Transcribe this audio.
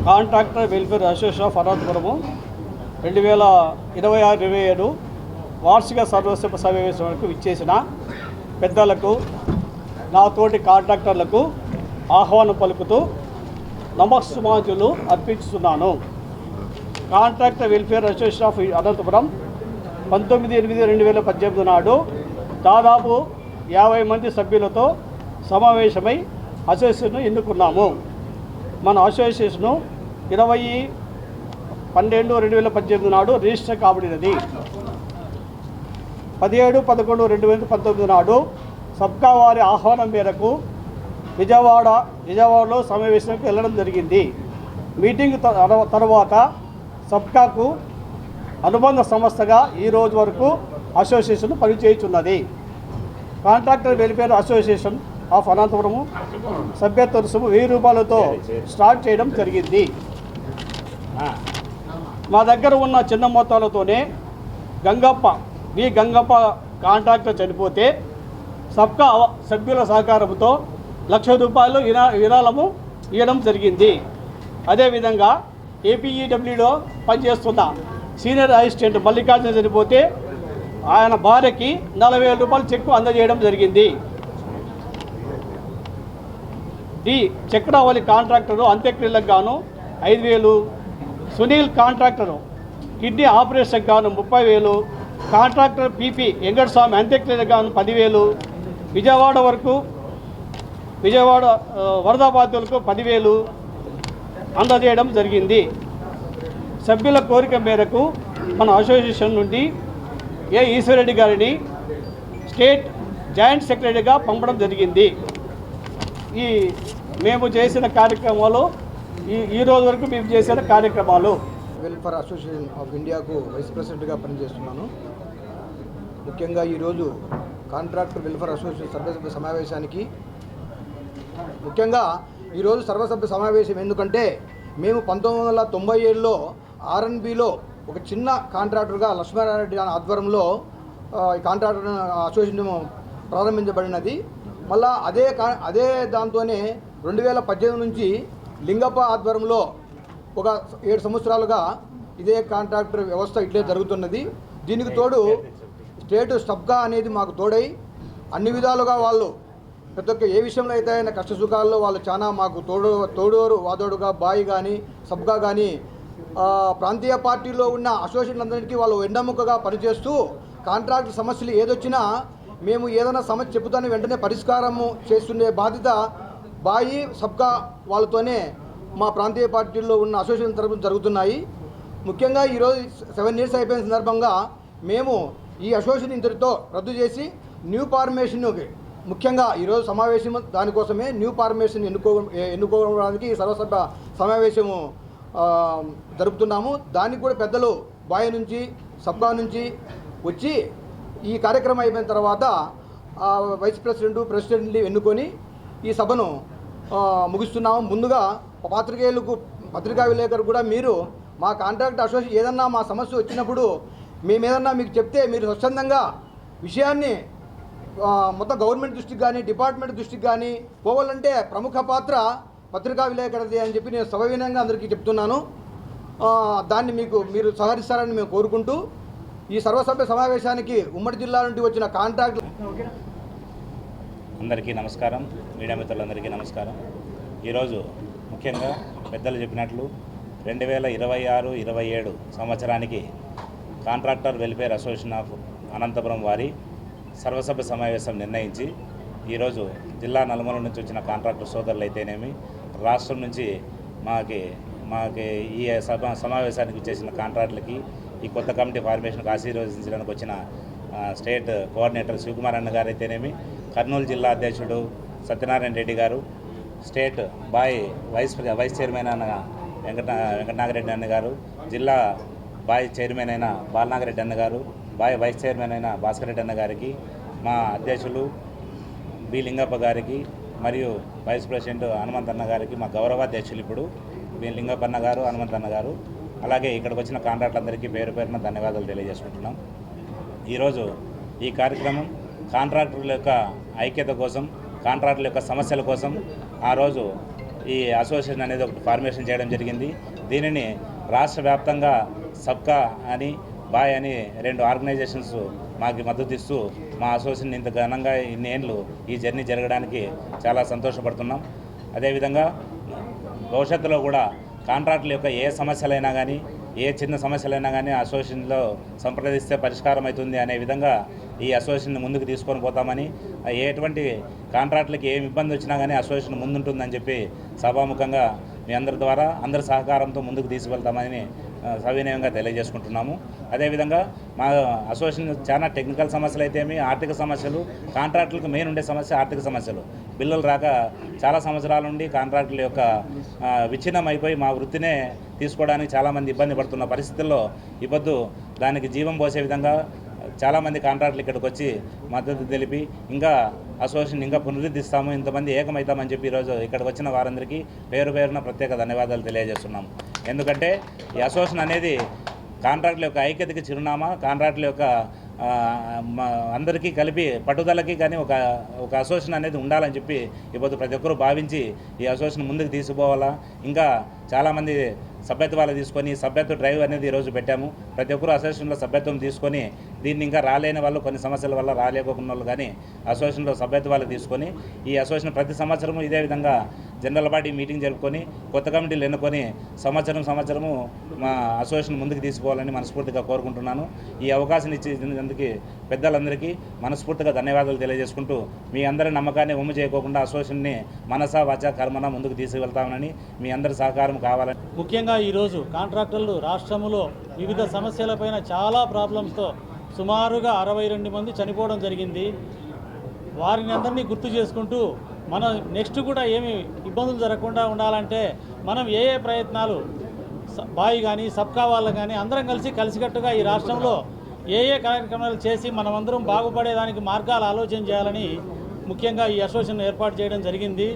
Contractor welfare association of Anantapuramu 2026-27 వార్షిక సర్వసభ సమావేశానికి విచ్చేసిన పెద్దలకు, నాతోటి కాంట్రాక్టర్లకు ఆహ్వానం పలుకుతూ నమస్సుమాంజులు అర్పించుతున్నాను. Contractor welfare association of Anantapuram 19/8/2018 నాడు దాదాపు 50 మంది సభ్యులతో సమావేశమై అసోసియేషన్ను ఎన్నుకున్నాము. మన అసోసియేషను 20/12/2018 నాడు రిజిస్టర్ కాబడినది. 17/11/2019 నాడు సబ్కా వారి ఆహ్వానం మేరకు విజయవాడలో సమావేశానికి వెళ్ళడం జరిగింది. మీటింగ్ తర్వాత సబ్కాకు అనుబంధ సంస్థగా ఈ రోజు వరకు అసోసియేషన్ పనిచేయుచున్నది. Contractor welfare association of Anantapuramu సభ్యత్వ రుసుము 1000 రూపాయలతో స్టార్ట్ చేయడం జరిగింది. మా దగ్గర ఉన్న చిన్న మొత్తాలతోనే గంగప్ప కాంట్రాక్టర్ చనిపోతే సబ్కా సభ్యుల సహకారంతో 1,00,000 రూపాయలు విరాళము ఇవ్వడం జరిగింది. అదేవిధంగా ఏపీఈడబ్ల్యూలో పనిచేస్తున్న సీనియర్ అసిస్టెంట్ మల్లికార్జున చనిపోతే ఆయన భార్యకి 40,000 రూపాయలు చెక్కు అందజేయడం జరిగింది. చక్రావళి కాంట్రాక్టరు అంత్యక్రియలకు గాను 5,000, సునీల్ కాంట్రాక్టరు కిడ్నీ ఆపరేషన్కి గాను 30,000, కాంట్రాక్టర్ పీపీ వెంకటస్వామి అంత్యక్రియలకు గాను 10,000, విజయవాడ వరద బాధితులకు 10,000 అందజేయడం జరిగింది. సభ్యుల కోరిక మేరకు మన అసోసియేషన్ నుండి ఈశ్వరరెడ్డి గారిని స్టేట్ జాయింట్ సెక్రటరీగా పంపడం జరిగింది. మేము చేసిన కార్యక్రమాలు ఈ రోజు వరకు మేము చేసిన కార్యక్రమాలు. వెల్ఫేర్ అసోసియేషన్ ఆఫ్ ఇండియాకు వైస్ ప్రెసిడెంట్గా పనిచేస్తున్నాను. ముఖ్యంగా ఈరోజు కాంట్రాక్టర్ వెల్ఫేర్ అసోసియేషన్ సర్వసభ్య సమావేశానికి ఈరోజు సర్వసభ్య సమావేశం ఎందుకంటే మేము 1997లో ఆర్ఎన్బిలో ఒక చిన్న కాంట్రాక్టర్గా లక్ష్మీనారాయణ ఆధ్వర్యంలో ఈ కాంట్రాక్టర్ అసోసియేషన్ ప్రారంభించబడినది. మళ్ళా అదే దాంతోనే 2018 నుంచి లింగప్ప ఆధ్వర్యంలో ఒక 7 సంవత్సరాలుగా ఇదే కాంట్రాక్టర్ వ్యవస్థ ఇట్లే జరుగుతున్నది. దీనికి తోడు స్టేట్ సబ్కా అనేది మాకు తోడై అన్ని విధాలుగా వాళ్ళు ప్రతి ఒక్క ఏ విషయంలో అయితే అయినా కష్ట సుఖాల్లో వాళ్ళు చాలా మాకు తోడోరు వాదోడుగా బాయి కానీ సబ్కా కానీ ప్రాంతీయ పార్టీలో ఉన్న అసోసియేషన్ అందరికీ వాళ్ళు వెన్నెముకగా పనిచేస్తూ కాంట్రాక్ట్ సమస్యలు ఏదొచ్చినా మేము ఏదైనా సమస్య చెబుతానే వెంటనే పరిష్కారము చేస్తుండే బాధ్యత బాయి సబ్కా వాళ్ళతోనే మా ప్రాంతీయ పార్టీల్లో ఉన్న అసోసియేషన్ తరపున జరుగుతున్నాయి. ముఖ్యంగా ఈరోజు 7 years అయిపోయిన సందర్భంగా మేము ఈ అసోసియేషన్ ఇంతటితో రద్దు చేసి న్యూ ఫార్మేషన్కి ముఖ్యంగా ఈరోజు సమావేశం దానికోసమే న్యూ ఫార్మేషన్ ఎన్నుకోవడానికి సర్వసభ్య సమావేశము జరుపుతున్నాము. దానికి కూడా పెద్దలు బాయి నుంచి సబ్కా నుంచి వచ్చి ఈ కార్యక్రమం అయిపోయిన తర్వాత వైస్ ప్రెసిడెంట్ని ఎన్నుకొని ఈ సభను ముగిస్తున్నాము. ముందుగా పత్రికా విలేకరు కూడా మీరు మా కాంట్రాక్ట్ అసోసియేషన్ ఏదన్నా మా సమస్య వచ్చినప్పుడు మేమేదన్నా మీకు చెప్తే మీరు స్వచ్ఛందంగా విషయాన్ని మొత్తం గవర్నమెంట్ దృష్టికి కానీ డిపార్ట్మెంట్ దృష్టికి కానీ పోవాలంటే ప్రముఖ పాత్ర పత్రికా విలేకరుది అని చెప్పి నేను సవినయంగా అందరికీ చెప్తున్నాను. దాన్ని మీరు సహకరిస్తారని మేము కోరుకుంటూ ఈ సర్వసభ్య సమావేశానికి ఉమ్మడి జిల్లా నుండి వచ్చిన కాంట్రాక్ట్ అందరికీ నమస్కారం, మీడియా మిత్రులందరికీ నమస్కారం. ఈరోజు ముఖ్యంగా పెద్దలు చెప్పినట్లు 2026-27 సంవత్సరానికి contractor welfare association of Anantapur వారి సర్వసభ్య సమావేశం నిర్ణయించి ఈరోజు జిల్లా నలుమూల నుంచి వచ్చిన కాంట్రాక్టర్ సోదరులు అయితేనేమి, రాష్ట్రం నుంచి మాకి ఈ సమావేశానికి చేసిన కాంట్రాక్టులకి ఈ కొత్త కమిటీ ఫార్మేషన్కి ఆశీర్వదించడానికి వచ్చిన స్టేట్ కోఆర్డినేటర్ శివకుమార్ అన్న గారు అయితేనేమి, కర్నూలు జిల్లా అధ్యక్షుడు సత్యనారాయణ రెడ్డి గారు, స్టేట్ బాయ్ వైస్ చైర్మన్ అయిన వెంకటనాగరెడ్డి అన్న గారు, జిల్లా బాయ్ చైర్మన్ అయిన బాలనాగరెడ్డి అన్న గారు, బాయ్ వైస్ చైర్మన్ అయిన భాస్కర్ రెడ్డి అన్న గారికి, మా అధ్యక్షులు బి లింగప్ప గారికి మరియు వైస్ ప్రెసిడెంట్ హనుమంత్ అన్న గారికి, మా గౌరవాధ్యక్షులు ఇప్పుడు బి లింగప్ప అన్న గారు, హనుమంత్ అన్న గారు, అలాగే ఇక్కడికి వచ్చిన కాంట్రాక్టులందరికీ పేరు పేరున ధన్యవాదాలు తెలియజేసుకుంటున్నాం. ఈరోజు ఈ కార్యక్రమం కాంట్రాక్టర్ల యొక్క ఐక్యత కోసం, కాంట్రాక్టుల యొక్క సమస్యల కోసం ఆ రోజు ఈ అసోసియేషన్ అనేది ఒకటి ఫార్మేషన్ చేయడం జరిగింది. దీనిని రాష్ట్ర వ్యాప్తంగా సబ్కా అని బాయ్ అని 2 ఆర్గనైజేషన్స్ మాకు మద్దతు ఇస్తూ మా అసోసియేషన్ ఇంత ఘనంగా ఇన్ని ఏళ్ళు ఈ జర్నీ జరగడానికి చాలా సంతోషపడుతున్నాం. అదేవిధంగా భవిష్యత్తులో కూడా కాంట్రాక్టుల యొక్క ఏ సమస్యలైనా కానీ ఏ చిన్న సమస్యలైనా కానీ అసోసియేషన్లో సంప్రదిస్తే పరిష్కారం అవుతుంది అనే విధంగా ఈ అసోసియేషన్ ముందుకు తీసుకొని పోతామని, ఎటువంటి కాంట్రాక్టులకి ఏమి ఇబ్బంది వచ్చినా కానీ అసోసియేషన్ ముందుంటుందని చెప్పి సభాముఖంగా మీ అందరి ద్వారా అందరి సహకారంతో ముందుకు తీసుకెళ్తామని సవినయంగా తెలియజేసుకుంటున్నాము. అదేవిధంగా మా అసోసియేషన్ చాలా టెక్నికల్ సమస్యలు అయితేమి, ఆర్థిక సమస్యలు, కాంట్రాక్టులకు మెయిన్ ఉండే సమస్య ఆర్థిక సమస్యలు. బిల్లులు రాక చాలా సంవత్సరాల నుండి కాంట్రాక్టుల యొక్క విచ్ఛిన్నం అయిపోయి మా వృత్తినే తీసుకోవడానికి చాలామంది ఇబ్బంది పడుతున్న పరిస్థితుల్లో ఇప్పుడు దానికి జీవం పోసే విధంగా చాలామంది కాంట్రాక్టులు ఇక్కడికి వచ్చి మద్దతు తెలిపి ఇంకా అసోసియేషన్ ఇంకా పునరుద్ధరిస్తాము, ఇంతమంది ఏకమవుతామని చెప్పి ఈరోజు ఇక్కడికి వచ్చిన వారందరికీ పేరు పేరున ప్రత్యేక ధన్యవాదాలు తెలియజేస్తున్నాము. ఎందుకంటే ఈ అసోసియేషన్ అనేది కాంట్రాక్టుల యొక్క ఐక్యతకి చిరునామా, కాంట్రాక్టుల యొక్క అందరికీ కలిపి పట్టుదలకి కానీ ఒక అసోసియేషన్ అనేది ఉండాలని చెప్పి ఇప్పుడు ప్రతి ఒక్కరూ భావించి ఈ అసోసియేషన్ ముందుకు తీసుకుపోవాలా. ఇంకా చాలామంది సభ్యత్వాలు తీసుకొని సభ్యత్వ డ్రైవ్ అనేది ఈరోజు పెట్టాము. ప్రతి ఒక్కరు అసోసియేషన్లో సభ్యత్వం తీసుకొని దీన్ని ఇంకా రాలేని వాళ్ళు కొన్ని సమస్యల వల్ల రాలేకపోకున్న వాళ్ళు కానీ అసోసియేషన్లో సభ్యత్వాలు తీసుకొని ఈ అసోసియేషన్ ప్రతి సంవత్సరము ఇదే విధంగా జనరల్ బాడీ మీటింగ్ జరుపుకొని కొత్త కమిటీలు ఎన్నుకొని సంవత్సరము మా అసోసియేషన్ ముందుకు తీసుకోవాలని మనస్ఫూర్తిగా కోరుకుంటున్నాను. ఈ అవకాశం ఇచ్చేందుకు పెద్దలందరికీ మనస్ఫూర్తిగా ధన్యవాదాలు తెలియజేసుకుంటూ మీ అందరి నమ్మకాన్ని ఒమ్ము చేయకోకుండా అసోసియేషన్ని మనసా వాచా కర్మన ముందుకు తీసుకువెళ్తామని మీ అందరి సహకారం కావాలని. ముఖ్యంగా ఈరోజు కాంట్రాక్టర్లు రాష్ట్రంలో వివిధ సమస్యలపైన చాలా ప్రాబ్లమ్స్తో సుమారుగా 62 మంది చనిపోవడం జరిగింది. వారిని అందరినీ గుర్తు చేసుకుంటూ మనం నెక్స్ట్ కూడా ఏమి ఇబ్బందులు జరగకుండా ఉండాలంటే మనం ఏ ప్రయత్నాలు బాయ్ కానీ సబ్కా వాళ్ళు కానీ అందరం కలిసికట్టుగా ఈ రాష్ట్రంలో ఏ కార్యక్రమాలు చేసి మనమందరం బాగుపడేదానికి మార్గాలు ఆలోచన చేయాలని ముఖ్యంగా ఈ అసోసియేషన్ ఏర్పాటు చేయడం జరిగింది.